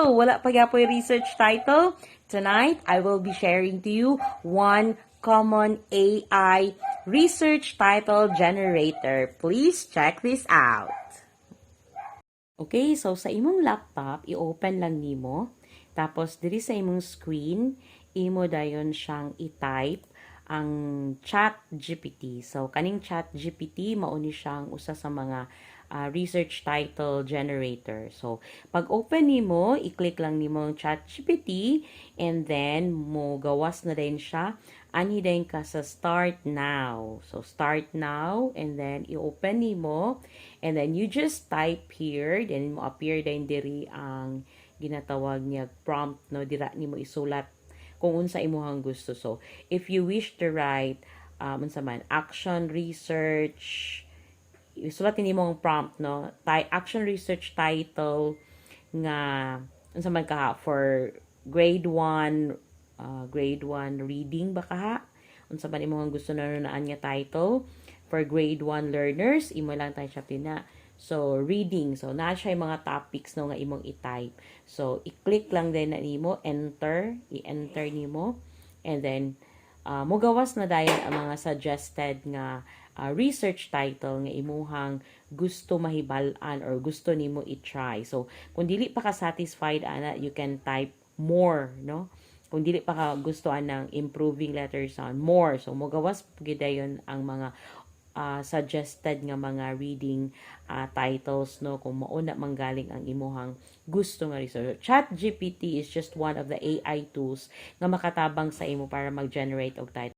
So, wala pa gyapon research title. Tonight, I will be sharing to you one common AI research title generator. Please check this out. Okay, so sa imong laptop, i-open lang nimo. Tapos, diri sa imong screen, imo dayon siyang i-type ang chat GPT. So, kaning chat GPT, mauni siyang usa sa mga research title generator. So, pag open nimo, i-click lang nimo ang chat GPT and then mo gawas na din siya. Ani din ka sa start now. So, start now and then i-open nimo and then you just type here, then mo appear din diri ang ginatawag niya prompt, no? Dira nimo isulat kung unsa imuhang gusto. So, if you wish to write unsa man action research, isulat nimo ang prompt, no? Action research title nga unsa man kaha for grade 1 grade 1 reading ba kaha? Unsa man imong gusto na naan nga title for grade 1 learners, imo lang tayo siya pina. So, reading. So, naa siya yung mga topics no nga imong i-type. So, i-click lang din na nimo, enter, i-enter nimo, and then mo gawas na dayon ang mga suggested nga research title nga imuhang gusto mahibal-an or gusto nimo i-try. So, kung dili pa ka satisfied ana, you can type more, no? Kung dili pa ka gustoan ng improving letter sound, more. So, mo gawas gidayon ang mga suggested nga mga reading titles, no, kung mauna manggaling ang imuhang gusto nga research. Chat GPT is just one of the AI tools nga makatabang sa imo para mag-generate og title.